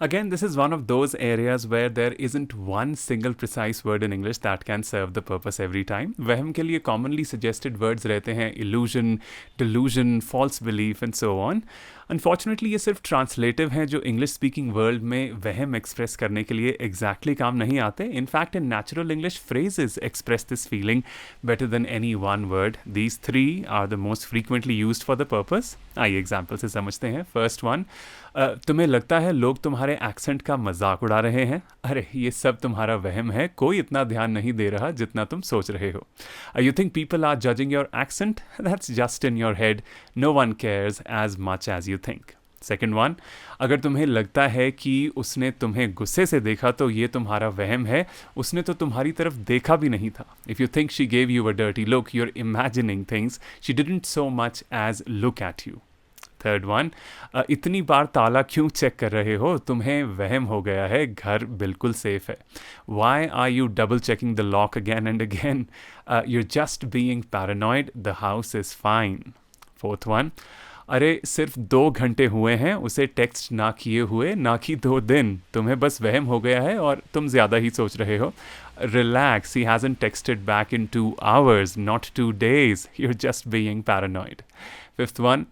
Again, this is one of those areas where there isn't one single precise word in English that can serve the purpose every time. वहम के लिए commonly suggested words रहते हैं illusion, delusion, false belief and so on. Unfortunately, ये सिर्फ translative हैं जो English speaking world में वहम एक्सप्रेस करने के लिए एग्जैक्टली काम नहीं आते. In fact in natural English phrases express this feeling better than any one word. These three are the most frequently used for the purpose. आइए एग्जाम्पल से समझते हैं. फर्स्ट वन, तुम्हें लगता है लोग तुम्हारे एक्सेंट का मजाक उड़ा रहे हैं. अरे ये सब तुम्हारा वहम है, कोई इतना ध्यान नहीं दे रहा जितना तुम सोच रहे हो. You think people are judging your accent? That's just in your head. No one cares as much as you think. Second one, अगर तुम्हें लगता है कि उसने तुम्हें गुस्से से देखा तो ये तुम्हारा वहम है, उसने तो तुम्हारी तरफ देखा भी नहीं था. If you think she gave you a dirty look, you are imagining things, she didn't so much as look at you. Third one, इतनी बार ताला क्यों चेक कर रहे हो? तुम्हें वहम हो गया है, घर बिल्कुल सेफ है. Why are you double checking the lock again and again? You're just being paranoid, the house is fine. Fourth one, अरे सिर्फ 2 घंटे हुए हैं उसे टेक्स्ट ना किए हुए, ना कि 2 दिन. तुम्हें बस वहम हो गया है और तुम ज़्यादा ही सोच रहे हो. Relax, he hasn't texted back in 2 hours, not 2 days. You're just being paranoid. Fifth one,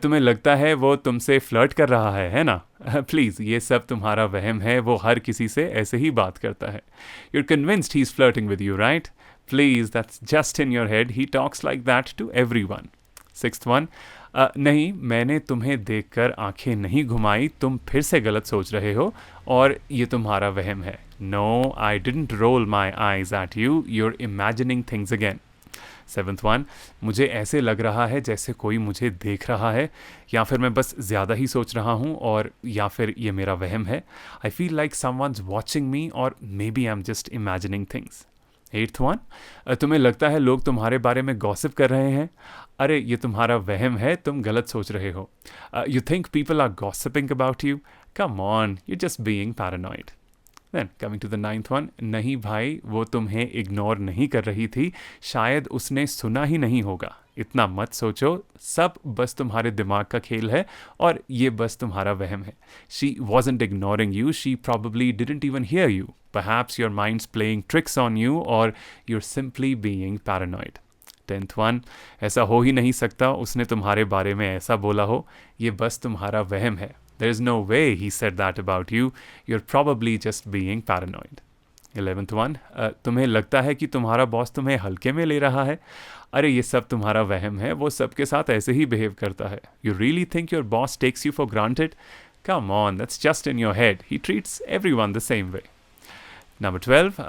तुम्हें लगता है वो तुमसे फ्लर्ट कर रहा है ना? प्लीज़, ये सब तुम्हारा वहम है, वो हर किसी से ऐसे ही बात करता है. You're convinced he's flirting with you, right? Please, that's just in your head. He talks like that to everyone. Sixth one, नहीं, मैंने तुम्हें देखकर आंखें नहीं घुमाई, तुम फिर से गलत सोच रहे हो और ये तुम्हारा वहम है. No, I didn't roll my eyes at you, you're imagining things again. Seventh one, मुझे ऐसे लग रहा है जैसे कोई मुझे देख रहा है, या फिर मैं बस ज़्यादा ही सोच रहा हूँ, और या फिर ये मेरा वहम है. I feel like someone's watching me, और maybe I am just imagining things. Eighth one, तुम्हें लगता है लोग तुम्हारे बारे में गॉसिप कर रहे हैं. अरे ये तुम्हारा वहम है, तुम गलत सोच रहे हो. You think people are gossiping about you? Come on, you just being paranoid. Then coming to the ninth one, नहीं भाई, वो तुम्हें इग्नोर नहीं कर रही थी, शायद उसने सुना ही नहीं होगा. इतना मत सोचो, सब बस तुम्हारे दिमाग का खेल है और ये बस तुम्हारा वहम है. She wasn't ignoring you, she probably didn't even hear you. Perhaps your mind's playing tricks on you, or you're simply being paranoid. 10th one, ऐसा हो ही नहीं सकता, उसने तुम्हारे बारे में ऐसा बोला हो, ये बस तुम्हारा वहम है. There is no way he said that about you, you're probably just being paranoid. 11th one, तुम्हें लगता है कि तुम्हारा बॉस तुम्हें हल्के में ले रहा है. अरे ये सब तुम्हारा वहम है, वो सबके साथ ऐसे ही बिहेव करता है. You really think your boss takes you for granted? Come on, that's just in your head. He treats everyone the same way. Number 12,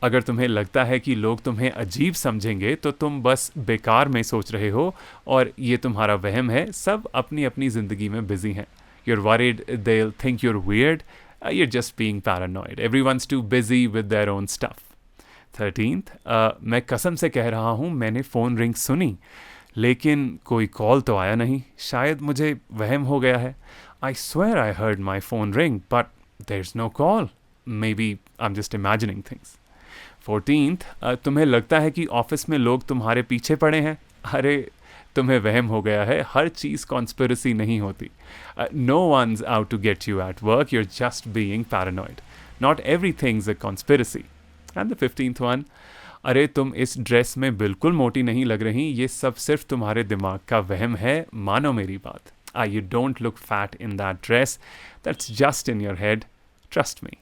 अगर तुम्हें लगता है कि लोग तुम्हें अजीब समझेंगे तो तुम बस बेकार में सोच रहे हो और ये तुम्हारा वहम है. सब अपनी अपनी ज़िंदगी में बिजी हैं. You're worried they'll think you're weird. You're just being paranoid. Everyone's too busy with their own stuff. 13th, मैं कसम से कह रहा हूँ मैंने फ़ोन रिंग सुनी, लेकिन कोई कॉल तो आया नहीं. शायद मुझे वहम हो गया है. I swear I heard my phone ring, but there's no call. Maybe I'm just imagining things. 14th, तुम्हें लगता है कि ऑफिस में लोग तुम्हारे पीछे पड़े हैं. अरे तुम्हें वहम हो गया है, हर चीज़ कॉन्स्पिरेसी नहीं होती. No one's out to get you at work, you're just being paranoid. Not everything's a conspiracy. And the 15th one, अरे तुम इस ड्रेस में बिल्कुल मोटी नहीं लग रही, ये सब सिर्फ तुम्हारे दिमाग का वहम है, मानो मेरी बात. You don't look fat in that dress, that's just in your head, trust me.